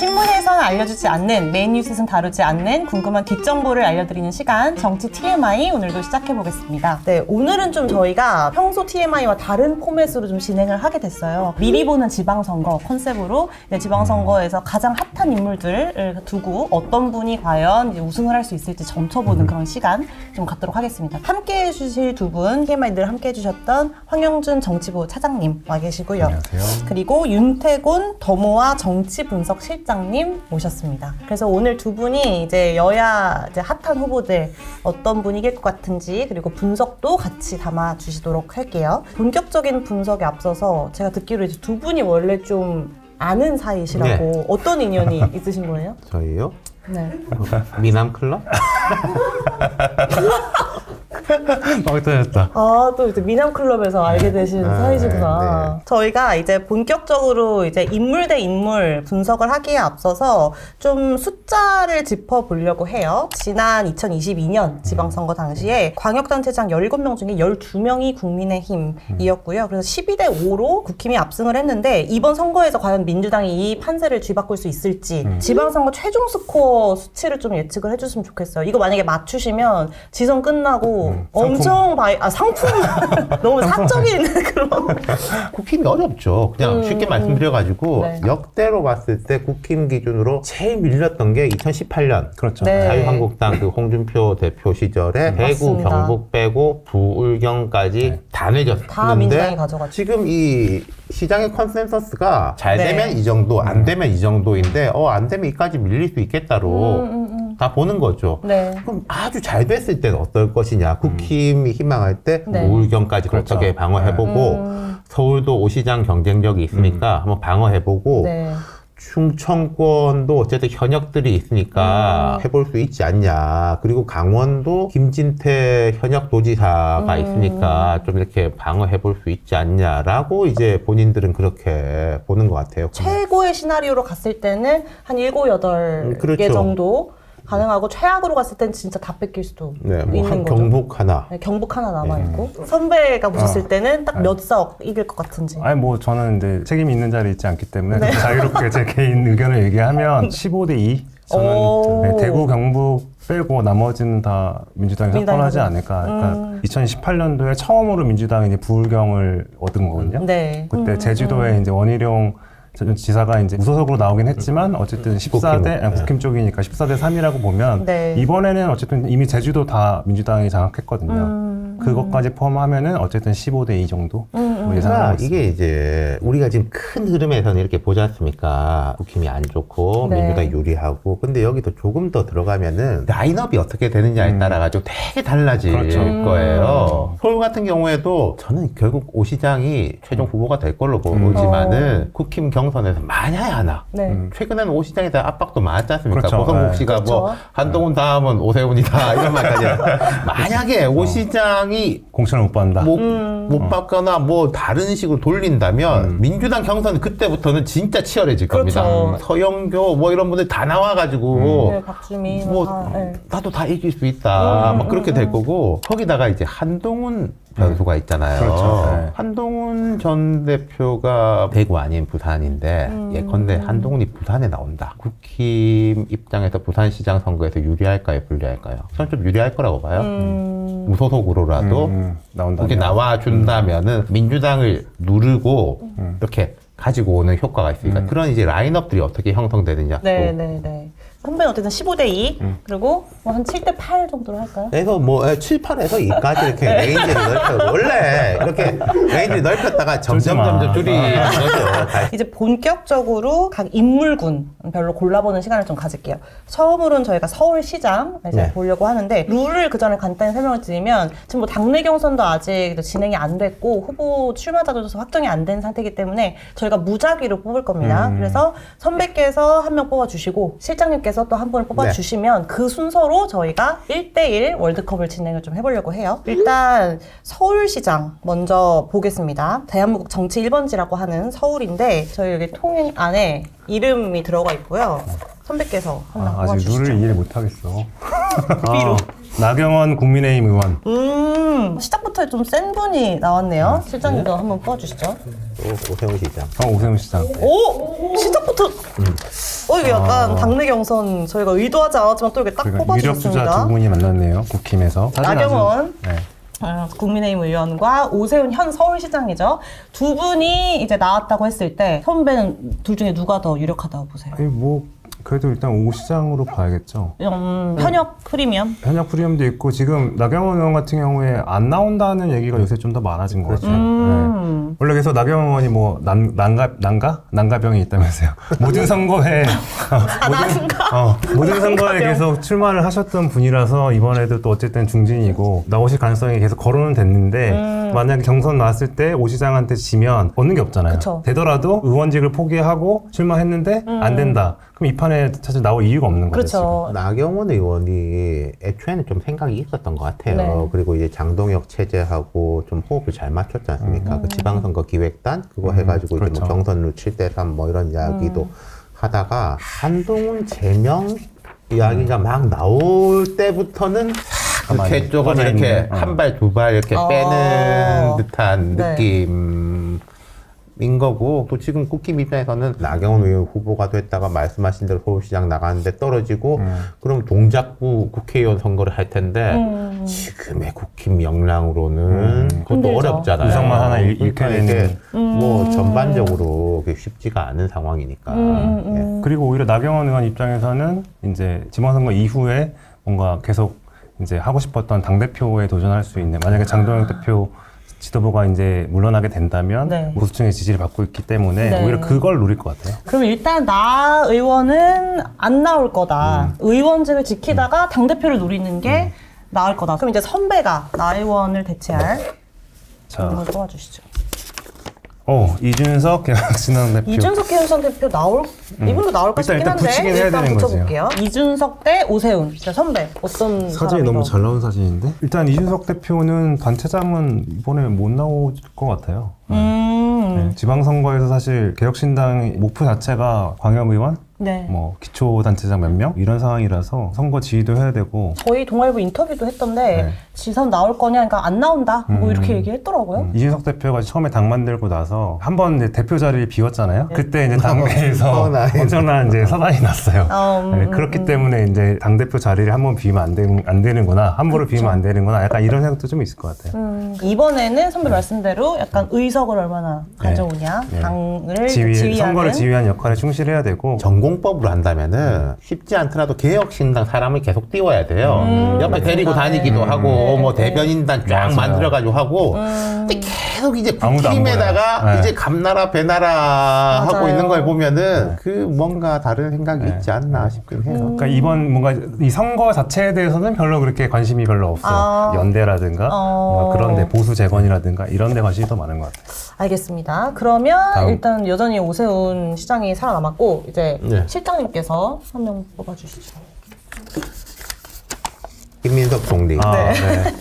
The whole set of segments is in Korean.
신문에서는 알려주지 않는, 메인 뉴스에서는 다루지 않는 궁금한 뒷정보를 알려드리는 시간, 정치 TMI 오늘도 시작해보겠습니다. 네, 오늘은 좀 저희가 평소 TMI와 다른 포맷으로 좀 진행을 하게 됐어요. 미리 보는 지방선거 컨셉으로 지방선거에서 가장 핫한 인물들을 두고 어떤 분이 과연 이제 우승을 할 수 있을지 점쳐보는 그런 시간 좀 갖도록 하겠습니다. 함께 해주실 두 분, TMI 늘 함께 해주셨던 황영준 정치부 차장님 와 계시고요. 안녕하세요. 그리고 윤태곤 더모아 정치 분석 실장님 모셨습니다. 그래서 오늘 두 분이 이제 여야 이제 핫한 후보들 어떤 분이 이길 것 같은지 그리고 분석도 같이 담아 주시도록 할게요. 본격적인 분석에 앞서서 제가 듣기로 이제 두 분이 원래 좀 아는 사이시라고 네. 어떤 인연이 있으신 거예요? 저희요? 네. 미남 클럽? 터졌다. 아, 또 이제 미남클럽에서 알게 되신 사이시구나. 네. 저희가 이제 본격적으로 이제 인물 대 인물 분석을 하기에 앞서서 좀 숫자를 짚어보려고 해요. 지난 2022년 지방선거 당시에 광역단체장 17명 중에 12명이 국민의힘이었고요. 그래서 12대 5로 국힘이 압승을 했는데 이번 선거에서 과연 민주당이 이 판세를 뒤바꿀 수 있을지 지방선거 최종 스코어 수치를 좀 예측을 해줬으면 좋겠어요. 이거 만약에 맞추시면 지선 끝나고 엄청 상품 너무 사적인 그런 국힘이 어렵죠. 그냥 쉽게 말씀드려가지고 네. 역대로 봤을 때 국힘 기준으로 제일 밀렸던 게 2018년 그렇죠. 네. 자유한국당 그 홍준표 대표 시절에 대구, 맞습니다. 경북 빼고 부울경까지 다 내줬는데 다 민주당이 가져갔죠. 지금 이 시장의 컨센서스가 잘 네. 되면 이 정도, 안 되면 이 정도인데 안 되면 이까지 밀릴 수 있겠다로 다 보는 거죠. 네. 그럼 아주 잘 됐을 때는 어떨 것이냐. 국힘이 희망할 때 네. 부울경까지 그렇죠. 어떻게 방어해보고 서울도 5시장 경쟁력이 있으니까 한번 방어해보고 네. 충청권도 어쨌든 현역들이 있으니까 해볼 수 있지 않냐. 그리고 강원도 김진태 현역 도지사가 있으니까 좀 이렇게 방어해볼 수 있지 않냐라고 이제 본인들은 그렇게 보는 것 같아요. 최고의 시나리오로 갔을 때는 한 7, 8개 그렇죠. 정도 가능하고 최악으로 갔을 때는 진짜 다 뺏길 수도 네, 뭐 있는 한 거죠. 경북 하나. 네, 경북 하나 남아있고 선배가 보셨을 때는 딱 몇 석 이길 것 같은지. 아니 뭐 저는 이제 책임이 있는 자리에 있지 않기 때문에 자유롭게 제 개인 의견을 얘기하면 15대 2. 오. 저는 대구, 경북 빼고 나머지는 다 민주당이 민주당이 석권하지 않을까. 그러니까 2018년도에 처음으로 민주당이 이제 부울경을 얻은 거거든요. 네. 그때 제주도에 이제 원희룡 지사가 이제 무소속으로 나오긴 했지만 어쨌든 14대 국힘 쪽이니까 14대 3이라고 보면 네. 이번에는 어쨌든 이미 제주도 다 민주당이 장악했거든요. 그것까지 포함하면은 어쨌든 15대 2 정도 예상하고 그러니까 있습니다. 이게 이제 우리가 지금 큰 흐름에서는 이렇게 보지 않습니까? 국힘이 안 좋고 네. 민주당이 유리하고 근데 여기도 조금 더 들어가면은 라인업이 어떻게 되느냐에 따라 가지고 되게 달라질 그렇죠. 거예요. 서울 같은 경우에도 저는 결국 오 시장이 최종 후보가 될 걸로 보지만은 국힘 경선에서 만약에 하나 네. 최근에는 오 시장에 대한 압박도 많았지 않습니까? 그렇죠. 고성국 네. 씨가 뭐 그렇죠. 한동훈 다음은 오세훈이다 이런 말까지 만약에 오 시장이 공천을 못 받는다. 못 받거나 뭐 다른 식으로 돌린다면 민주당 경선은 그때부터는 진짜 치열해질 그렇죠. 겁니다. 서영교 뭐 이런 분들 다 나와가지고 네, 박주민 뭐 다, 네. 나도 다 이길 수 있다 막 그렇게 될 거고 거기다가 이제 한동훈 변수가 있잖아요. 그렇죠. 네. 한동훈 전 대표가 대구 아닌 부산인데 예컨대 한동훈이 부산에 나온다. 국힘 입장에서 부산시장 선거에서 유리할까요, 불리할까요? 저는 좀 유리할 거라고 봐요. 무소속으로라도 나온다. 거기 나와준다면은 민주당을 누르고 이렇게 가지고 오는 효과가 있으니까 그런 이제 라인업들이 어떻게 형성되느냐. 네, 또. 네, 네. 선배는 어쨌든 15대 2 그리고 뭐 한 7대 8 정도로 할까요? 그래서 뭐 7, 8에서 2까지 이렇게 레인지를 넓혀 원래 이렇게 레인지를 넓혔다가 점점 줄이는 거죠. 이제 본격적으로 각 인물군별로 골라보는 시간을 좀 가질게요. 처음으로는 저희가 서울시장 이제 네. 보려고 하는데 룰을 그 전에 간단히 설명을 드리면 지금 뭐 당내 경선도 아직 진행이 안 됐고 후보 출마자도 확정이 안 된 상태이기 때문에 저희가 무작위로 뽑을 겁니다. 그래서 선배께서 한 명 뽑아주시고 실장님께서 또 한 분을 뽑아주시면 그 순서로 저희가 1대1 월드컵을 진행을 좀 해보려고 해요. 일단 서울시장 먼저 보겠습니다. 대한민국 정치 1번지라고 하는 서울인데 저희 여기 통 안에 이름이 들어가 있고요. 선배께서 한 명 아직 뽑아주시죠. 룰을 이해를 못 하겠어. 위로. 나경원 국민의힘 의원. 시작부터 좀 센 분이 나왔네요. 실장님도 한번 뽑아주시죠. 또 오세훈 시장. 오세훈 시장. 오! 시작부터 이게 약간 당내 경선 저희가 의도하지 않았지만 또 이렇게 딱 그러니까 유력 주자 뽑아주셨습니다. 두 분이 만났네요. 국힘에서. 사실 나경원 아주- 네. 국민의힘 의원과 오세훈 현 서울시장이죠. 두 분이 이제 나왔다고 했을 때 선배는 둘 중에 누가 더 유력하다고 보세요? 아니, 뭐 그래도 일단 오 시장으로 봐야겠죠. 현역 프리미엄? 현역 프리미엄도 있고 지금 나경원 의원 같은 경우에 안 나온다는 얘기가 요새 좀 더 많아진 것 같아요. 네. 원래 그래서 나경원 의원이 뭐 난가병이 있다면서요. 모든 선거에 모든 선거에 계속 출마를 하셨던 분이라서 이번에도 또 어쨌든 중진이고 나오실 가능성이 계속 거론은 됐는데 만약에 경선 나왔을 때 오 시장한테 지면 얻는 게 없잖아요. 그쵸. 되더라도 의원직을 포기하고 출마했는데 안 된다. 그럼 이 판에 사실 나올 이유가 없는 거죠. 그렇죠. 나경원 의원이 애초에는 좀 생각이 있었던 것 같아요. 네. 그리고 이제 장동혁 체제하고 좀 호흡을 잘 맞췄지 않습니까? 그 지방선거 기획단 그거 해가지고 이제 그렇죠. 뭐 경선률 7대3 뭐 이런 이야기도 하다가 한동훈 제명 이야기가 막 나올 때부터는 가만히 그렇게 조금 꺼져 이렇게 있는, 한 발 두 발 이렇게 빼는 듯한 네. 느낌. 인 거고 또 지금 국힘 입장에서는 나경원 의원 후보가 됐다가 말씀하신 대로 서울시장 나가는데 떨어지고 그럼 동작구 국회의원 선거를 할 텐데 지금의 국힘 역량으로는 그것도 힘들죠. 어렵잖아요. 의석만 하나 잃게 그러니까 되는. 이게 뭐 전반적으로 그게 쉽지가 않은 상황이니까. 예. 그리고 오히려 나경원 의원 입장에서는 이제 지방선거 이후에 뭔가 계속 이제 하고 싶었던 당대표에 도전할 수 있는 만약에 장동영 대표 지도부가 이제 물러나게 된다면 네. 보수층의 지지를 받고 있기 때문에 네. 오히려 그걸 노릴 것 같아요. 그럼 일단 나 의원은 안 나올 거다. 의원직을 지키다가 당대표를 노리는 게 나을 거다. 그럼 이제 선배가 나 의원을 대체할 자, 이걸 뽑아주시죠. 이준석 개혁신당 대표. 이준석 개혁선 대표 이분도 나올까 싶긴 일단 한데 붙이긴 해야 일단 되는 거죠. 붙여볼게요. 이준석 대 오세훈. 자, 선배 어떤 사진이 너무 잘 나온 사진인데? 일단 이준석 대표는 단체장은 이번에 못 나올 것 같아요. 네, 지방선거에서 사실 개혁신당 목표 자체가 광역의원, 네. 뭐 기초단체장 몇 명 이런 상황이라서 선거 지휘도 해야 되고 저희 동아일보 인터뷰도 했던데 네. 지선 나올 거냐, 그러니까 안 나온다. 뭐 이렇게 얘기했더라고요. 이준석 대표가 처음에 당 만들고 나서 한 번 이제 대표 자리를 비웠잖아요. 네. 그때 이제 당내에서 엄청난 이제 사단이 났어요. 네, 그렇기 때문에 이제 당 대표 자리를 한 번 비우면 안 되는구나, 함부로 비우면 안 되는구나, 약간 이런 생각도 좀 있을 것 같아요. 이번에는 선배 말씀대로 약간 의석을 얼마나 가져오냐, 네. 당을 지휘, 지휘하는 선거를 지휘한 역할에 충실해야 되고 전공법으로 한다면은 쉽지 않더라도 개혁신당 사람을 계속 띄워야 돼요. 옆에 데리고 다니기도 하고 뭐 대변인단 쫙 맞아요. 만들어가지고 하고 근데 계속 이제 아무도 안 국힘에다가 보여요. 네. 이제 감나라 배나라 하고 맞아요. 있는 걸 보면은 그 뭔가 다른 생각이 있지 않나 싶긴 해요. 그러니까 이번 뭔가 이 선거 자체에 대해서는 별로 그렇게 관심이 별로 없어요. 연대라든가 뭔가 그런데 보수 재건이라든가 이런 데 관심이 더 많은 것 같아요. 알겠습니다. 그러면 다음. 일단 여전히 오세훈 시장이 살아남았고 이제 네. 실장님께서 한 명 뽑아주시죠. 김민석 총리. 네.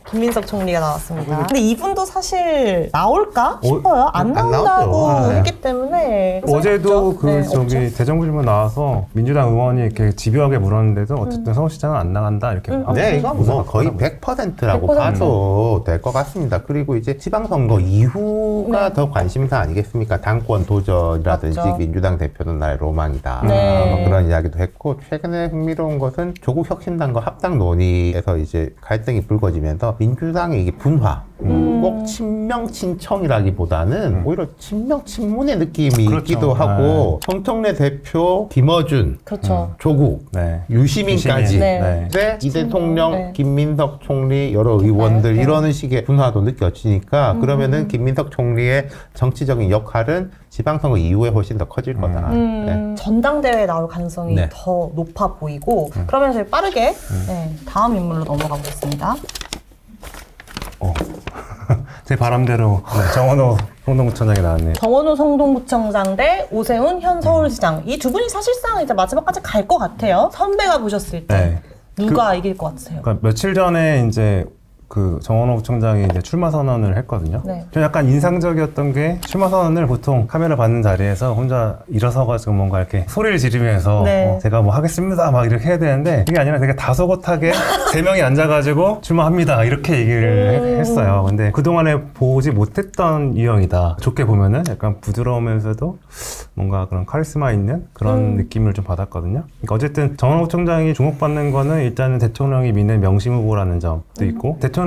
김민석 총리가 나왔습니다. 근데 이분도 사실 나올까 어? 싶어요. 안 안 나온다고 나오죠. 네. 했기 때문에 어제도 없죠? 그 네, 저기 없죠? 대정부질문 나와서 민주당 의원이 이렇게 집요하게 물었는데도 어쨌든 서울시장은 안 나간다 이렇게. 네, 이건 뭐 거의 바꾸더라고요. 100%라고 100%. 봐도 될 것 같습니다. 그리고 이제 지방선거 이후가 네. 더 관심사 아니겠습니까? 당권 도전이라든지 맞죠. 민주당 대표는 나의 로망이다. 네. 뭐 그런 이야기도 했고, 최근에 흥미로운 것은 조국 혁신당과 합당 논의에서 이제 갈등이 불거지면서 민주당의 이게 분화, 꼭 친명 친청이라기보다는 오히려 친명 친문의 느낌이 그렇죠. 있기도 하고, 정청래 대표, 김어준, 그렇죠. 조국, 네. 유시민까지. 유시민. 네. 네. 이 대통령, 네. 김민석 총리, 여러 의원들 네. 이러는 식의 분화도 느껴지니까 그러면은 김민석 총리의 정치적인 역할은 지방선거 이후에 훨씬 더 커질 거다. 네. 전당대회에 나올 가능성이 네. 더 높아 보이고 그러면 저희 빠르게 네, 다음 인물로 넘어가 보겠습니다. 제 바람대로 정원호 성동구청장이 나왔네요. 정원호 성동구청장 대 오세훈 현 서울시장 이 두 분이 사실상 이제 마지막까지 갈 것 같아요. 선배가 보셨을 때 네. 누가 이길 것 같으세요? 그러니까 며칠 전에 이제 그 정원호 부총장이 이제 출마 선언을 했거든요. 네. 좀 약간 인상적이었던 게 출마 선언을 보통 카메라 받는 자리에서 혼자 일어서가지고 뭔가 이렇게 소리를 지르면서 네. 제가 뭐 하겠습니다 막 이렇게 해야 되는데 그게 아니라 되게 다소곳하게 세 명이 앉아가지고 출마합니다 이렇게 얘기를 했어요. 근데 그동안에 보지 못했던 유형이다. 좋게 보면은 약간 부드러우면서도 뭔가 그런 카리스마 있는 그런 느낌을 좀 받았거든요. 그러니까 어쨌든 정원호 부총장이 주목받는 거는 일단은 대통령이 믿는 명심 후보라는 점도 있고 대통령이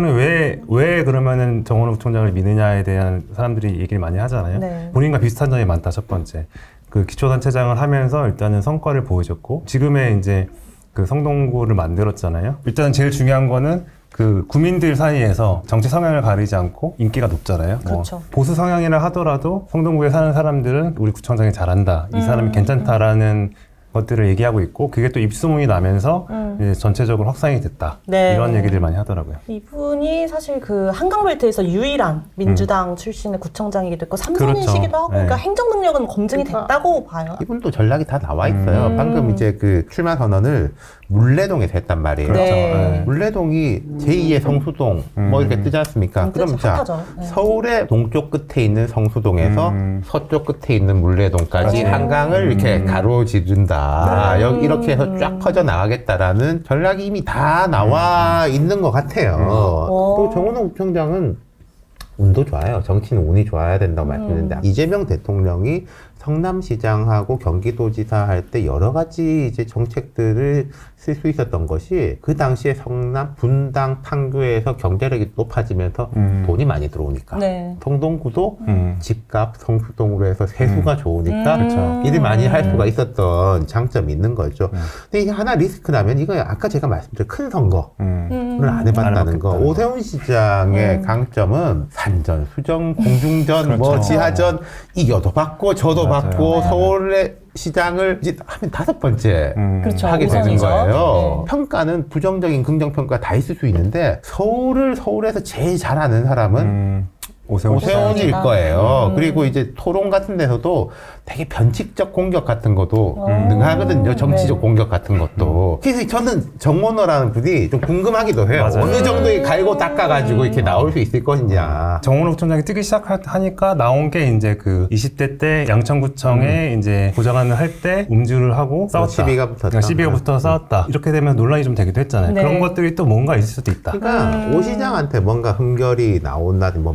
왜 그러면은 정원호 부총장을 믿느냐에 대한 사람들이 얘기를 많이 하잖아요. 네. 본인과 비슷한 점이 많다. 첫 번째. 그 기초단체장을 하면서 일단은 성과를 보여줬고 지금의 이제 그 성동구를 만들었잖아요. 일단 제일 중요한 거는 그 구민들 사이에서 정치 성향을 가리지 않고 인기가 높잖아요. 그렇죠. 뭐 보수 성향이라 하더라도 성동구에 사는 사람들은 우리 구청장이 잘한다. 이 사람이 괜찮다라는 것들을 얘기하고 있고 그게 또 입소문이 나면서 이제 전체적으로 확산이 됐다. 네. 이런 얘기들 많이 하더라고요. 이분이 사실 그 한강벨트에서 유일한 민주당 출신의 구청장이기도 했고 삼선이시기도 그렇죠. 하고 네. 그러니까 행정 능력은 검증이 그러니까 됐다고 봐요. 이분도 전략이 다 나와 있어요. 방금 이제 그 출마 선언을 물레동에서 했단 말이에요. 그렇죠. 네. 물레동이 제2의 성수동 뭐 이렇게 뜨지 않습니까? 뜨죠. 그럼 자 핫하죠. 네. 서울의 동쪽 끝에 있는 성수동에서 서쪽 끝에 있는 물레동까지 맞아요. 한강을 이렇게 가로지른다. 여기 이렇게 해서 쫙 퍼져 나가겠다라는 전략이 이미 다 나와 있는 것 같아요. 또 정원호 부총장은 운도 좋아요. 정치는 운이 좋아야 된다고 말씀드렸는데 이재명 대통령이 성남시장하고 경기도지사 할 때 여러 가지 이제 정책들을 쓸 수 있었던 것이 그 당시에 성남 분당 판교에서 경제력이 높아지면서 돈이 많이 들어오니까 네. 성동구도 집값 성수동으로 해서 세수가 좋으니까 그렇죠. 일을 많이 할 수가 있었던 장점이 있는 거죠. 근데 이게 하나 리스크 나면 이거 아까 제가 말씀드린 큰 선거 를 안 해봤다는 안 거. 해봤겠다. 오세훈 시장의 강점은 산전, 수정, 공중전, 그렇죠. 뭐 지하전 이겨도 받고 저도 맞아요. 받고 서울의 시장을 이제 하면 5번째 그렇죠. 하게 되는 우선이죠. 거예요. 네. 평가는 부정적인 긍정평가 다 있을 수 있는데 서울에서 제일 잘하는 사람은 오세훈일 오세훈이다. 거예요. 그리고 이제 토론 같은 데서도 되게 변칙적 공격 같은 것도 능하거든요. 정치적 네. 공격 같은 것도. 그래서 저는 정원호라는 분이 좀 궁금하기도 해요. 맞아요. 어느 정도의 갈고 닦아가지고 이렇게 나올 수 있을 것이냐. 정원호 부총장이 뜨기 시작하니까 나온 게 이제 그 20대 때 양천구청에 이제 보좌관을 할 때 음주를 하고 싸웠다. 시비가 붙었다. 시비가 붙어 싸웠다. 이렇게 되면 논란이 좀 되기도 했잖아요. 네. 그런 것들이 또 뭔가 있을 수도 있다. 그러니까 오 시장한테 뭔가 흠결이 나온다든지 뭐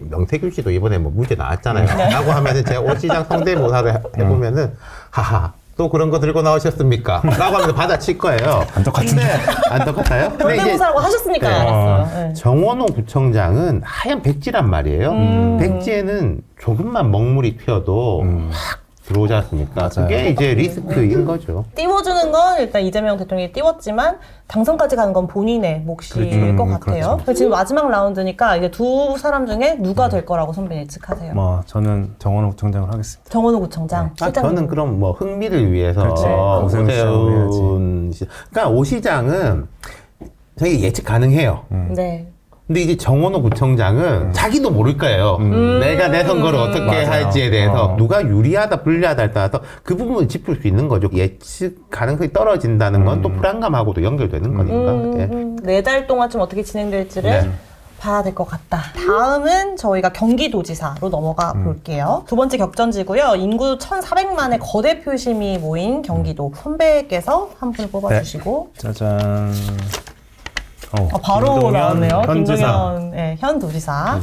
명태균 씨도 이번에 뭐 무죄 나왔잖아요. 라고 하면은 제가 오 시장 성대모사를 해보면은 하하. 또 그런 거 들고 나오셨습니까? 라고 하면서 받아칠 거예요. 안 똑같은데. 근데 안 똑같아요? 근데 이제 성대모사라고 하셨으니까 네. 알았어요. 네. 정원호 구청장은 하얀 백지란 말이에요. 백지에는 조금만 먹물이 튀어도 확 들어오지 않습니까? 맞아요. 그게 이제 리스크인 거죠. 띄워주는 건 일단 이재명 대통령이 띄웠지만 당선까지 가는 건 본인의 몫일 그렇죠. 것 같아요. 그렇죠. 지금 마지막 라운드니까 이제 두 사람 중에 누가 될 거라고 선배님 예측하세요? 뭐 저는 정원호 부총장을 하겠습니다. 정원호 구청장. 실장님. 저는 그럼 뭐 흥미를 위해서 그렇지. 오세훈 오세훈 시 그러니까 오 시장은 저희 예측 가능해요. 네. 근데 이제 정원호 구청장은 자기도 모를 거예요. 내가 내 선거를 어떻게 맞아요. 할지에 대해서 누가 유리하다 불리하다에 따라서 그 부분을 짚을 수 있는 거죠. 예측 가능성이 떨어진다는 건 또 불안감하고도 연결되는 거니까. 예. 4달 동안 좀 어떻게 진행될지를 네. 봐야 될 것 같다. 다음은 저희가 경기도지사로 넘어가 볼게요. 두 번째 격전지고요. 인구 1,400만의 거대 표심이 모인 경기도. 선배께서 한 분을 뽑아주시고 짜잔. 바로 김동연 나왔네요. 현 지사. 김동연 네, 현 도지사.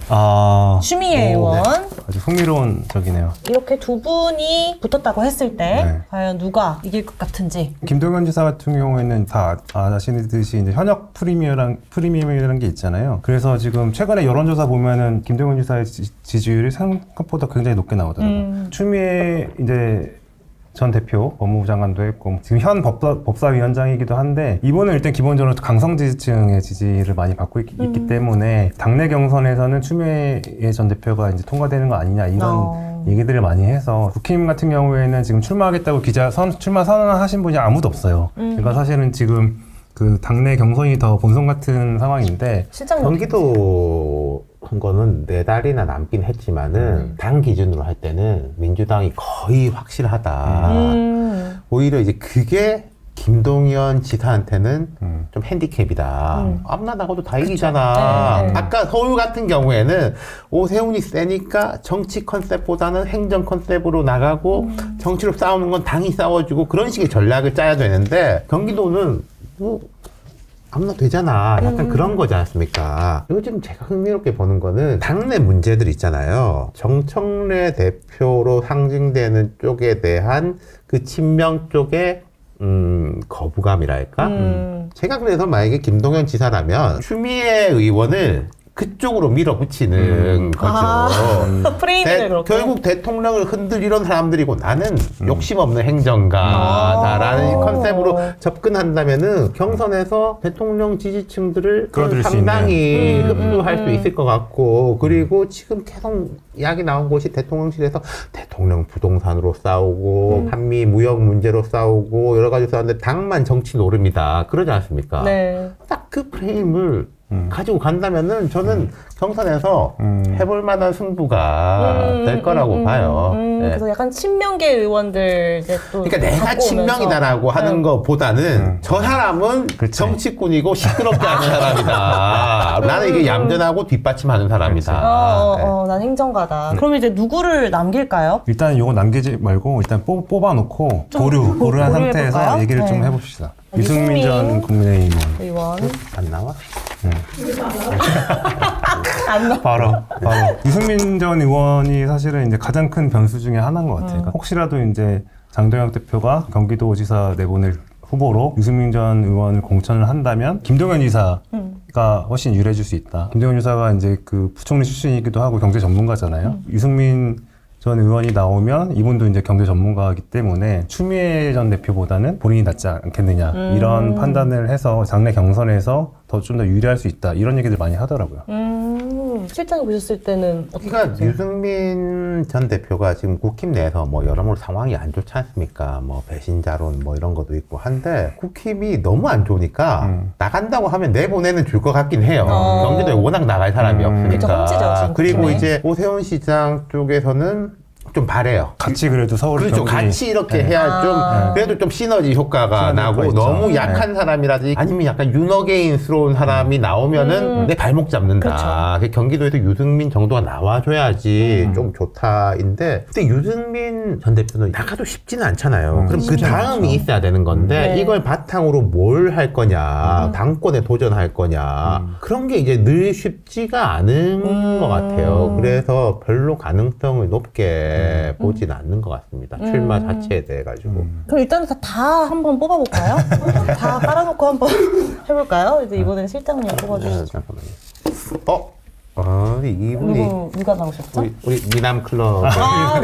아, 추미애 의원. 아주 흥미로운 적이네요. 이렇게 두 분이 붙었다고 했을 때 네. 과연 누가 이길 것 같은지. 김동연 지사 같은 경우에는 다 아시듯이 이제 현역 프리미엄이라는 게 있잖아요. 그래서 지금 최근에 여론조사 보면은 김동연 지사의 지지율이 생각보다 굉장히 높게 나오더라고요. 추미애 이제 전 대표 법무부 장관도 했고 지금 현 법사위원장이기도 한데 이번은 일단 기본적으로 강성 지지층의 지지를 많이 받고 있기 때문에 당내 경선에서는 추미애 전 대표가 이제 통과되는 거 아니냐 이런 얘기들을 많이 해서 국힘 같은 경우에는 지금 출마하겠다고 출마 선언하신 분이 아무도 없어요. 그러니까 사실은 지금 그 당내 경선이 더 본선 같은 상황인데 실장님. 경기도 선거는 4달이나 남긴 했지만은 당 기준으로 할 때는 민주당이 거의 확실하다. 오히려 이제 그게 김동연 지사한테는 좀 핸디캡이다. 아무나 나가도 다 이기잖아. 네, 네. 아까 서울 같은 경우에는 오세훈이 세니까 정치 컨셉보다는 행정 컨셉으로 나가고 정치로 싸우는 건 당이 싸워주고 그런 식의 전략을 짜야 되는데 경기도는 뭐 아무나 되잖아. 약간 그런 거지 않습니까? 요즘 제가 흥미롭게 보는 거는 당내 문제들 있잖아요. 정청래 대표로 상징되는 쪽에 대한 그 친명 쪽의 거부감이랄까? 제가 그래서 만약에 김동연 지사라면 추미애 의원을 그쪽으로 밀어붙이는 거죠. 프레임을 그렇게. 결국 대통령을 흔들리는 사람들이고 나는 욕심 없는 행정가다라는 컨셉으로 접근한다면은 경선에서 대통령 지지층들을 끌어들일 수 상당히 흡수할 수 있을 것 같고 그리고 지금 계속 이야기 나온 곳이 대통령실에서 대통령 부동산으로 싸우고 한미 무역 문제로 싸우고 여러 가지 싸우는데 당만 정치 노름이다. 그러지 않습니까? 네. 딱 그 프레임을 가지고 간다면은 저는 경선에서 해볼 만한 승부가 될 거라고 봐요. 네. 그래서 약간 친명계 의원들 이제 또 그러니까 내가 갖고 친명이다라고 오면서. 하는 것보다는 저 사람은 그치. 정치꾼이고 시끄럽게 하는 사람이다. 나는 이게 얌전하고 뒷받침하는 사람이다. 네. 난 행정가다. 그럼 이제 누구를 남길까요? 일단 요거 남기지 말고 일단 뽑아놓고 좀 보류한 보류해볼까요? 상태에서 얘기를 좀 네. 해봅시다. 유승민 유승민 전 국민의힘 의원. 안 나와? 안 나. 바로 유승민 전 의원이 사실은 이제 가장 큰 변수 중에 하나인 것 같아요. 그러니까 혹시라도 이제 장동혁 대표가 경기도지사 내보낼 후보로 유승민 전 의원을 공천을 한다면 김동연 지사가 훨씬 유리해질 수 있다. 김동연 지사가 이제 그 부총리 출신이기도 하고 경제 전문가잖아요. 유승민 전 의원이 나오면 이분도 이제 경제 전문가이기 때문에 추미애 전 대표보다는 본인이 낫지 않겠느냐 이런 판단을 해서 장래 경선에서 좀 더 유리할 수 있다 이런 얘기들 많이 하더라고요. 실장이 보셨을 때는 어떻게 그러니까 보세요? 유승민 전 대표가 지금 국힘 내에서 뭐 여러모로 상황이 안 좋지 않습니까? 뭐 배신자론 뭐 이런 것도 있고 한데 국힘이 너무 안 좋으니까 나간다고 하면 내보내는 줄 것 같긴 해요. 경기도에 워낙 나갈 사람이 그쵸, 험지죠, 없으니까. 지금 그리고 국힘에. 이제 오세훈 시장 쪽에서는 좀 바래요. 같이 그래도 서울 그렇죠. 경기 같이 이렇게 해야 좀 그래도 좀 시너지 효과가 시너지 나고 효과 있죠. 너무 약한 사람이라든지 아니면 약간 윤어게인스러운 사람이 나오면은 내 발목 잡는다. 그 경기도에도 유승민 정도가 나와줘야지 좀 좋다인데 근데 유승민 전 대표는 나가도 쉽지는 않잖아요. 그럼 그 다음이 있어야 되는 건데 네. 이걸 바탕으로 뭘 할 거냐 당권에 도전할 거냐 그런 게 이제 늘 쉽지가 않은 것 같아요. 그래서 별로 가능성을 높게 보진 않는 것 같습니다. 출마 자체에 대해 가지고. 그럼 일단은 다 한번 뽑아볼까요? 다 깔아놓고 한번 해볼까요? 이제 이번엔 실장님 뽑아주시죠. 잠깐만요. 이분이 누가 나오셨죠? 우리 미남 클럽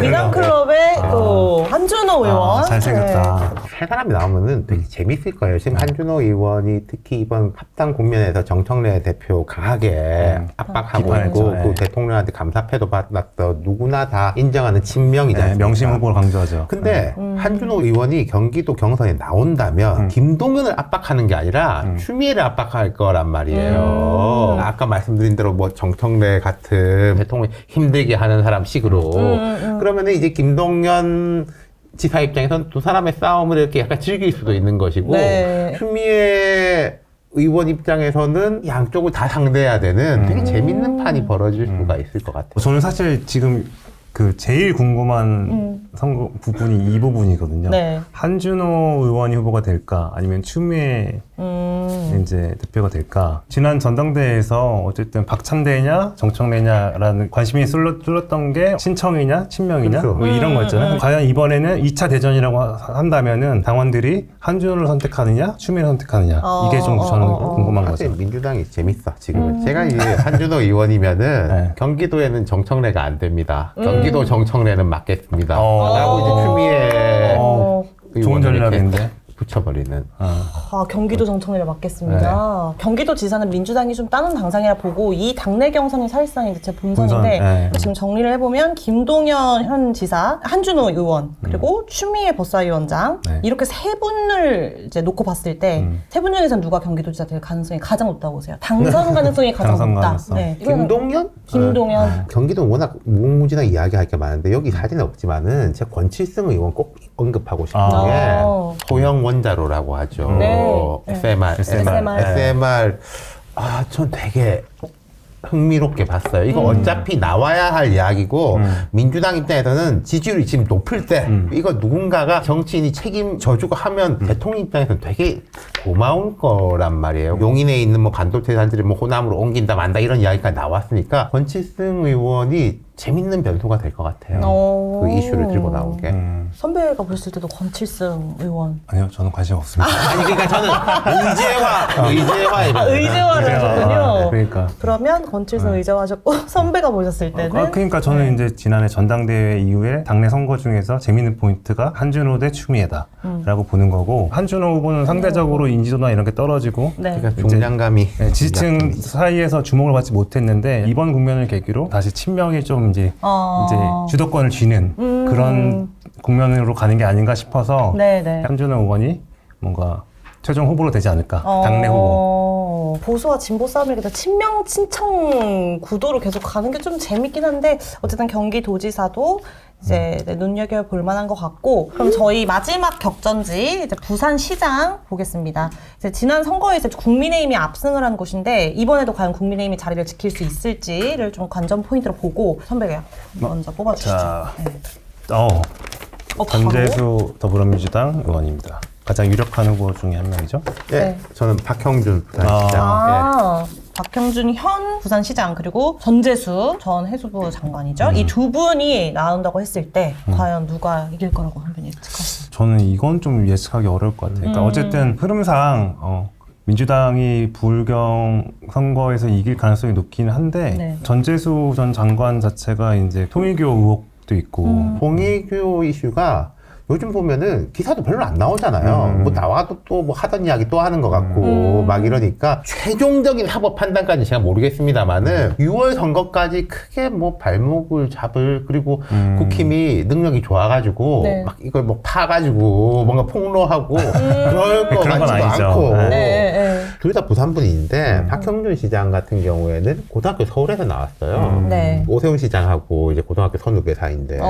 미남클럽의 또 한준호 의원. 잘생겼다. 세 사람이 나오면은 되게 재밌을 거예요. 지금 한준호 의원이 특히 이번 합당 국면에서 정청래 대표 강하게 압박하고 비판했죠. 있고 네. 그 대통령한테 감사패도 받았어. 누구나 다 인정하는 친명이지 네, 않습니까? 명심 후보를 강조하죠. 근데 한준호 의원이 경기도 경선에 나온다면 김동연을 압박하는 게 아니라 추미애를 압박할 거란 말이에요. 아까 말씀드린 대로 뭐 정청래 같은 대통령 힘들게 하는 사람 식으로 그러면은 이제 김동연 지사 입장에서는 두 사람의 싸움을 이렇게 약간 즐길 수도 있는 것이고 네. 추미애 의원 입장에서는 양쪽을 다 상대해야 되는 되게 재밌는 판이 벌어질 수가 있을 것 같아요. 저는 사실 지금 그 제일 궁금한 선거 부분이 이 부분이거든요. 네. 한준호 의원이 후보가 될까 아니면 추미애 이제 대표가 될까. 지난 전당대회에서 어쨌든 박찬대냐 정청래냐라는 관심이 쏠렸던 게 신청이냐 친명이냐 그렇죠. 뭐 이런 거였잖아요. 과연 이번에는 2차 대전이라고 한다면은 당원들이 한준호를 선택하느냐 추미애를 선택하느냐 이게 좀 저는 궁금한 사실 거죠. 민주당이 재밌어 지금은. 제가 이제 한준호 의원이면은 네. 경기도에는 정청래가 안 됩니다. 경기도 정청래는 맡겠습니다. 어. 라고 이제 추미애 좋은 의원을 이렇게 전략인데. 붙여버리는. 경기도 정청래를 맡겠습니다. 경기도 지사는 민주당이 좀 다른 당상이라 보고 이 당내 경선이 사실상 이제 제 본선인데 네. 지금 정리를 해보면 김동연 현 지사, 한준호 의원 그리고 추미애 법사위원장 네. 이렇게 세 분을 이제 놓고 봤을 때 세 분 중에서 누가 경기도지사 될 가능성이 가장 높다고 보세요? 당선 가능성이 가장 당선 높다. 가능성. 네. 이거는 김동연? 김동연. 경기도 워낙 무궁무진하게 이야기할 게 많은데 여기 사진은 없지만은 제가 권칠승 의원 꼭 언급하고 싶은 아. 게 소형 원자로라고 하죠. 네. SMR. SMR. 아, 전 되게 흥미롭게 봤어요. 이거 어차피 나와야 할 이야기고 민주당 입장에서는 지지율이 지금 높을 때 이거 누군가가 정치인이 책임져주고 하면 대통령 입장에서는 되게 고마운 거란 말이에요. 용인에 있는 뭐 반도체 산지를 뭐 호남으로 옮긴다 만다 이런 이야기가 나왔으니까 권칠승 의원이 재밌는 변수가 될 것 같아요. 그 이슈를 들고 나온 게. 선배가 보셨을 때도 권칠승 의원. 아니요, 저는 관심 없습니다. 아니 그러니까 저는 의제화에 의제화를 하셨군요. 그러니까. 그러면 권칠승 의제화하셨고 선배가 보셨을 때는 그러니까 저는 이제 지난해 전당대회 이후에 당내 선거 중에서 재밌는 포인트가 한준호 대 추미애다라고 보는 거고, 한준호 후보는 상대적으로 인지도나 이런 게 떨어지고 네. 그러니까 중량감이 지지층 사이에서 주목을 받지 못했는데 이번 국면을 계기로 다시 친명이 좀 이제 주도권을 쥐는 그런 국면으로 가는 게 아닌가 싶어서 네네. 한준호 의원이 뭔가 최종 후보로 되지 않을까. 당내 후보. 보수와 진보 싸움을 이렇게 친명 친청 구도로 계속 가는 게 좀 재밌긴 한데 어쨌든 경기도지사도 이제 눈여겨볼 만한 것 같고, 그럼 저희 마지막 격전지 이제 부산시장 보겠습니다. 이제 지난 선거에 이제 국민의힘이 압승을 한 곳인데 이번에도 과연 국민의힘이 자리를 지킬 수 있을지를 좀 관전 포인트로 보고 선배가 먼저 뽑아주시죠. 자, 네. 바로? 전재수 더불어민주당 의원입니다. 가장 유력한 후보 중에 한 명이죠. 네, 저는 박형준 부산시장. 박형준 현 부산시장 그리고 전재수 전 해수부 장관이죠. 이 두 분이 나온다고 했을 때 과연 누가 이길 거라고 한 분 예측하십니까? 저는 이건 좀 예측하기 어려울 것 같아요. 그러니까 어쨌든 흐름상 민주당이 부울경 선거에서 이길 가능성이 높기는 한데 네. 전재수 전 장관 자체가 이제 통일교 의혹도 있고 통일교 이슈가 요즘 보면은 기사도 별로 안 나오잖아요. 뭐 나와도 또 뭐 하던 이야기 또 하는 것 같고 막 이러니까 최종적인 합업 판단까지 제가 모르겠습니다만은 6월 선거까지 크게 뭐 발목을 잡을, 그리고 국힘이 능력이 좋아가지고 네. 막 이걸 뭐 파가지고 뭔가 폭로하고 그럴 것 그런 건 같지도 아니죠. 않고 네. 둘 다 부산 분인데 박형준 시장 같은 경우에는 고등학교 서울에서 나왔어요. 네. 오세훈 시장하고 이제 고등학교 선후배 사이인데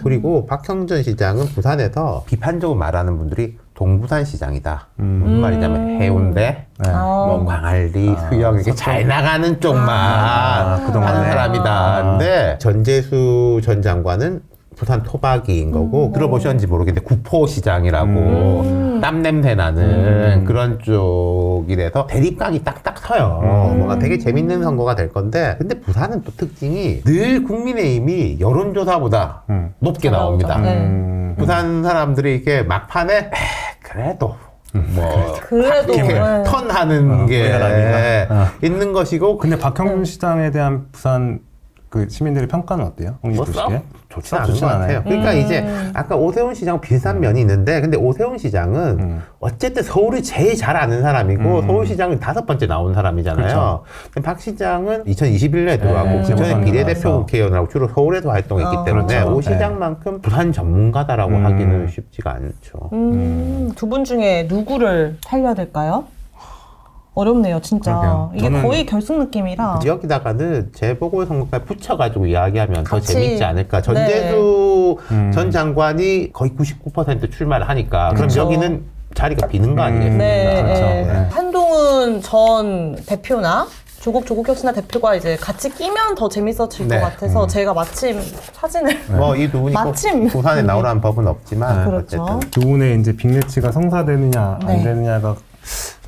그리고 박형준 시장은 부산에서 비판적으로 말하는 분들이 동부산 시장이다. 무슨 말이냐면 해운대, 뭐 광안리, 수영 이렇게 잘 나가는 쪽만 그동안에. 하는 사람이다. 근데 전재수 전 장관은 부산 토박이인 거고 들어보셨는지 모르겠는데 구포시장이라고 땀 냄새 나는 그런 쪽이라서 대립각이 딱딱 서요. 뭔가 되게 재밌는 선거가 될 건데, 근데 부산은 또 특징이 늘 국민의힘이 여론조사보다 높게 나옵니다. 네. 부산 사람들이 이게 막판에 그래도 뭐 그래도 이렇게 네. 턴하는 게 우리가 납니다. 있는 것이고, 근데 박형준 시장에 대한 부산 그 시민들의 평가는 어때요? 홍익 뭐 보시기에? 좋지 않은 것 같아요. 그러니까 이제 아까 오세훈 시장 비슷한 면이 있는데, 근데 오세훈 시장은 어쨌든 서울을 제일 잘 아는 사람이고 서울시장은 5번째 나온 사람이잖아요. 그렇죠. 근데 박 시장은 2021년에 들어가고 네, 그 전에 재보선 비례대표 나와서. 국회의원하고 주로 서울에서 활동했기 때문에 그렇죠. 오 시장만큼 부산 전문가다라고 하기는 쉽지가 않죠. 두 분 중에 누구를 살려야 될까요? 어렵네요, 진짜. 그러게요. 이게 저는 거의 결승 느낌이라. 여기다가는 재보궐선거까지 붙여가지고 이야기하면 더 같이. 재밌지 않을까. 전재수 전 장관이 거의 99% 출마를 하니까 그럼 그쵸. 여기는 자리가 비는 거 아니겠습니까? 네, 그렇죠. 네. 네. 한동훈 전 대표나 조국 혁신화 대표가 이제 같이 끼면 더 재밌어질 네. 것 같아서 제가 마침 사진을 뭐 이 두 분이 꼭 마침. 부산에 나오라는 법은 없지만 그렇죠. 어쨌든 두 분의 이제 빅매치가 성사되느냐 안 네. 되느냐가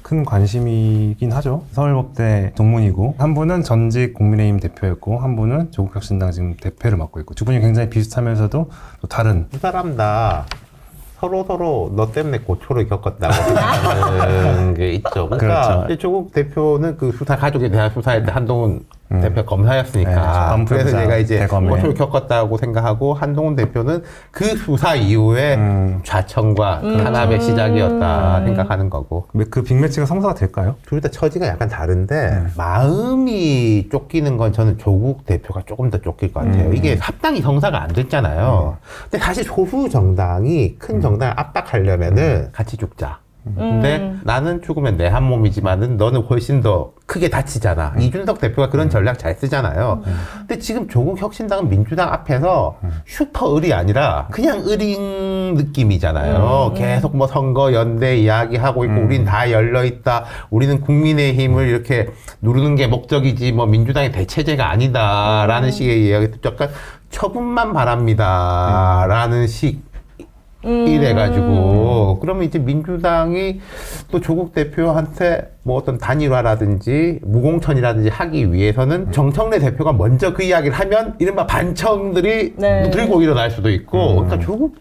큰 관심이긴 하죠. 서울법대 동문이고 한 분은 전직 국민의힘 대표였고 한 분은 조국혁신당 지금 대표를 맡고 있고 두 분이 굉장히 비슷하면서도 또 다른. 두 사람 다 서로 너 때문에 고초를 겪었다고 생각하는 게 있죠. 그러니까 그렇죠. 이제 조국 대표는 그 수사 가족에 대한 수사할 때 한동훈 대표 검사였으니까 네, 반부의 그래서 부장, 제가 이제 대검에. 고초를 겪었다고 생각하고, 한동훈 대표는 그 수사 이후에 좌천과 탄압의 시작이었다 생각하는 거고. 그 빅매치가 성사가 될까요? 둘 다 처지가 약간 다른데 마음이 쫓기는 건 저는 조국 대표가 조금 더 쫓길 것 같아요. 이게 합당이 성사가 안 됐잖아요. 근데 사실 소수 정당이 큰 정당을 압박하려면은 같이 죽자. 근데 나는 죽으면 내 한 몸이지만은 너는 훨씬 더 크게 다치잖아. 이준석 대표가 그런 전략 잘 쓰잖아요. 근데 지금 조국 혁신당은 민주당 앞에서 슈퍼 을이 아니라 그냥 을인 느낌이잖아요. 계속 뭐 선거 연대 이야기하고 있고 우린 다 열려 있다. 우리는 국민의힘을 이렇게 누르는 게 목적이지 뭐 민주당의 대체제가 아니다라는 식의 이야기 듣죠. 약간 처분만 바랍니다라는 식. 이래가지고 그러면 이제 민주당이 또 조국 대표한테 뭐 어떤 단일화라든지 무공천이라든지 하기 위해서는 정청래 대표가 먼저 그 이야기를 하면 이른바 반청들이 네. 들고 일어날 수도 있고 그러니까 조국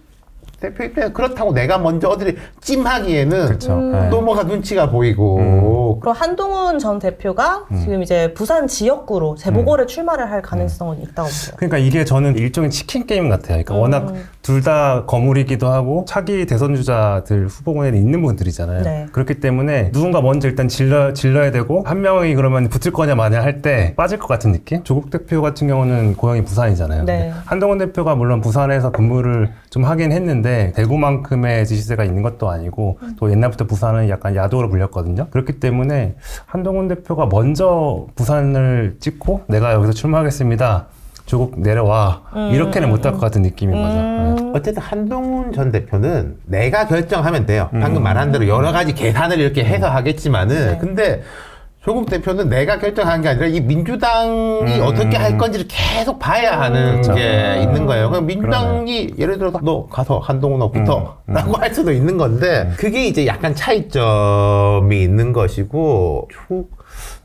대표 입장에 그렇다고 내가 먼저 어디를 찜하기에는 그렇죠. 네. 또 뭐가 눈치가 보이고 그리고 한동훈 전 대표가 지금 이제 부산 지역구로 재보궐에 출마를 할 가능성은 있다고 보세요. 그러니까 이게 저는 일종의 치킨 게임 같아요. 그러니까 워낙 둘 다 거물이기도 하고 차기 대선 주자들 후보군에 있는 분들이잖아요. 네. 그렇기 때문에 누군가 먼저 일단 질러야 되고 한 명이 그러면 붙을 거냐 마냐 할 때 빠질 것 같은 느낌? 조국 대표 같은 경우는 고향이 부산이잖아요. 네. 한동훈 대표가 물론 부산에서 근무를 좀 하긴 했는데 대구만큼의 지지세가 있는 것도 아니고 또 옛날부터 부산은 약간 야도로 불렸거든요. 그렇기 때문에 한동훈 대표가 먼저 부산을 찍고 내가 여기서 출마하겠습니다. 조국 내려와. 이렇게는 못할 것 같은 느낌인 거죠. 네. 어쨌든 한동훈 전 대표는 내가 결정하면 돼요. 방금 말한 대로 여러 가지 계산을 이렇게 해서 하겠지만은 네. 근데 조국 대표는 내가 결정한 게 아니라 이 민주당이 어떻게 할 건지를 계속 봐야 하는 게 있는 거예요. 그럼 민주당이 예를 들어서 너 가서 한동훈하고 붙어 라고 할 수도 있는 건데 그게 이제 약간 차이점이 있는 것이고 조국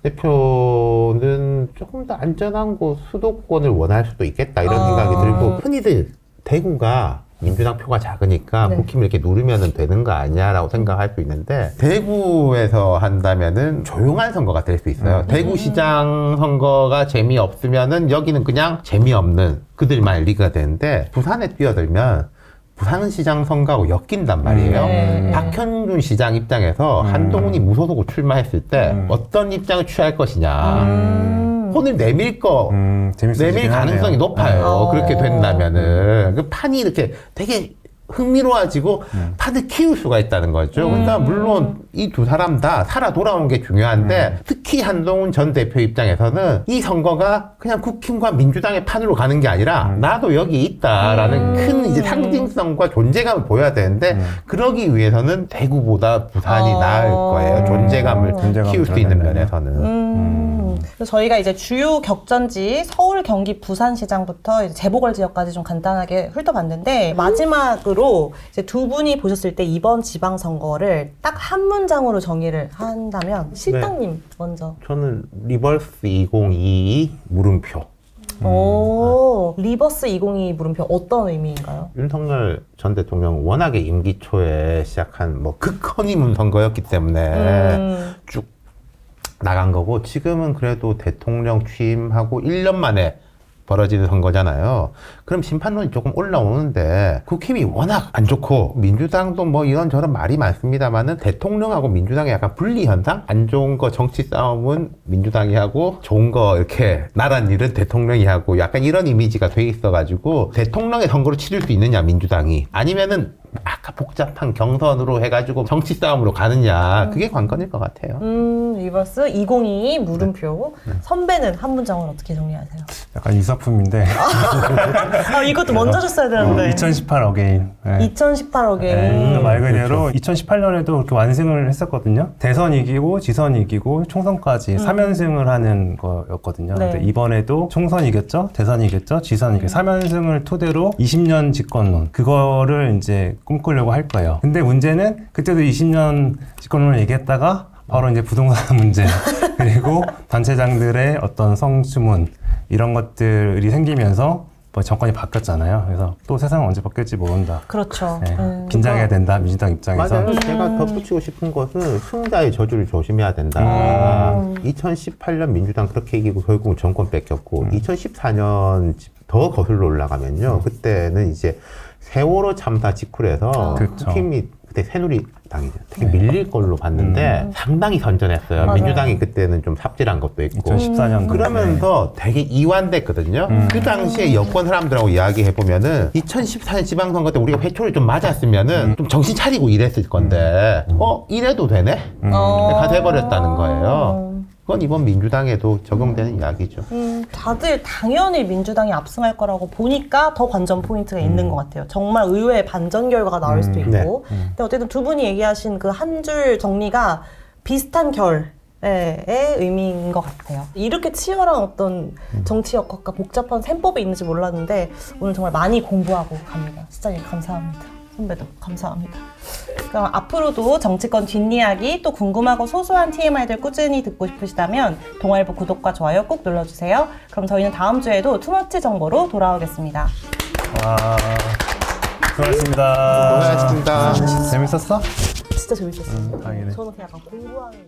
대표는 조금 더 안전한 곳 수도권을 원할 수도 있겠다 이런 생각이 들고 흔히들 대구가 민주당 표가 작으니까 네. 국힘을 이렇게 누르면 되는 거 아니야라고 생각할 수 있는데 대구에서 한다면은 조용한 선거가 될 수 있어요. 대구시장 선거가 재미없으면은 여기는 그냥 재미없는 그들만의 리그가 되는데 부산에 뛰어들면 부산시장 선거하고 엮인단 말이에요. 네. 박현준 시장 입장에서 한동훈이 무소속으로 출마했을 때 어떤 입장을 취할 것이냐. 손을 내밀 재밌어지긴 내밀 가능성이 하네요. 높아요. 그렇게 된다면은. 그 판이 이렇게 되게 흥미로워지고 판을 키울 수가 있다는 거죠. 그러니까 물론 이 두 사람 다 살아 돌아온 게 중요한데 특히 한동훈 전 대표 입장에서는 이 선거가 그냥 국힘과 민주당의 판으로 가는 게 아니라 나도 여기 있다라는 큰 이제 상징성과 존재감을 보여야 되는데 그러기 위해서는 대구보다 부산이 나을 거예요. 존재감을 키울 수 있는 면에서는. 그래서 저희가 이제 주요 격전지 서울, 경기, 부산시장부터 이제 재보궐 지역까지 좀 간단하게 훑어봤는데 마지막으로 이제 두 분이 보셨을 때 이번 지방선거를 딱 한 문장으로 정의를 한다면 실장님 먼저. 저는 리버스 2022 물음표. 오, 리버스 2022 물음표 어떤 의미인가요? 윤석열 전 대통령 워낙에 임기 초에 시작한 뭐 극허니문 선거였기 때문에 쭉 나간 거고 지금은 그래도 대통령 취임하고 1년 만에 벌어지는 선거잖아요. 그럼 심판론이 조금 올라오는데 국힘이 워낙 안 좋고 민주당도 뭐 이런저런 말이 많습니다만은 대통령하고 민주당의 약간 분리 현상? 안 좋은 거 정치 싸움은 민주당이 하고 좋은 거 이렇게 나란 일은 대통령이 하고 약간 이런 이미지가 돼 있어가지고 대통령의 선거를 치를 수 있느냐 민주당이 아니면은 아까 복잡한 경선으로 해가지고 정치 싸움으로 가느냐 그게 관건일 것 같아요. 리버스 2022 물음표. 선배는 한 문장으로 어떻게 정리하세요? 약간 이사품인데. 아, 이것도 먼저 줬어야 되는데. 2018 어게인. 네. 2018 어게인. 네, 말 그대로 2018년에도 그렇게 완승을 했었거든요. 대선 이기고 지선 이기고 총선까지 3연승을 하는 거였거든요. 네. 근데 이번에도 총선 이겼죠, 대선 이겼죠, 지선 이겼죠. 3연승을 토대로 20년 집권론 그거를 이제 꿈꾸려고 할 거예요. 근데 문제는 그때도 20년 집권론을 얘기했다가 바로 이제 부동산 문제 그리고 단체장들의 어떤 성추문 이런 것들이 생기면서 뭐 정권이 바뀌었잖아요. 그래서 또 세상은 언제 바뀔지 모른다. 그렇죠. 네. 긴장해야 된다. 민주당 입장에서. 맞아요. 제가 덧붙이고 싶은 것은 승자의 저주를 조심해야 된다. 2018년 민주당 그렇게 이기고 결국은 정권 뺏겼고 2014년 더 거슬러 올라가면요. 그때는 이제 세월호 참사 직후라서 그렇죠. 국힘이 그때 새누리당이죠. 되게 밀릴 걸로 봤는데 상당히 선전했어요. 맞아요. 민주당이 그때는 좀 삽질한 것도 있고. 2014년 그러면서 되게 이완됐거든요. 그 당시에 여권 사람들하고 이야기해보면은 2014년 지방선거 때 우리가 회초를 좀 맞았으면은 좀 정신 차리고 일했을 건데 이래도 되네? 가 돼버렸다는 거예요. 그건 이번 민주당에도 적용되는 이야기죠. 다들 당연히 민주당이 압승할 거라고 보니까 더 관전 포인트가 있는 것 같아요. 정말 의외의 반전 결과가 나올 수도 있고. 네. 근데 어쨌든 두 분이 얘기하신 그 한 줄 정리가 비슷한 결의 의미인 것 같아요. 이렇게 치열한 어떤 정치 역학과 복잡한 셈법이 있는지 몰랐는데 오늘 정말 많이 공부하고 갑니다. 시장님 감사합니다. 선배도 감사합니다. 그럼 앞으로도 정치권 뒷이야기 또 궁금하고 소소한 TMI들 꾸준히 듣고 싶으시다면 동아일보 구독과 좋아요 꼭 눌러주세요. 그럼 저희는 다음 주에도 투머치 정보로 돌아오겠습니다. 와, 수고하셨습니다. 고생하셨습니다. 재밌었어? 진짜 재밌었어요. 다행이네. 저는 그냥 약간 공부하는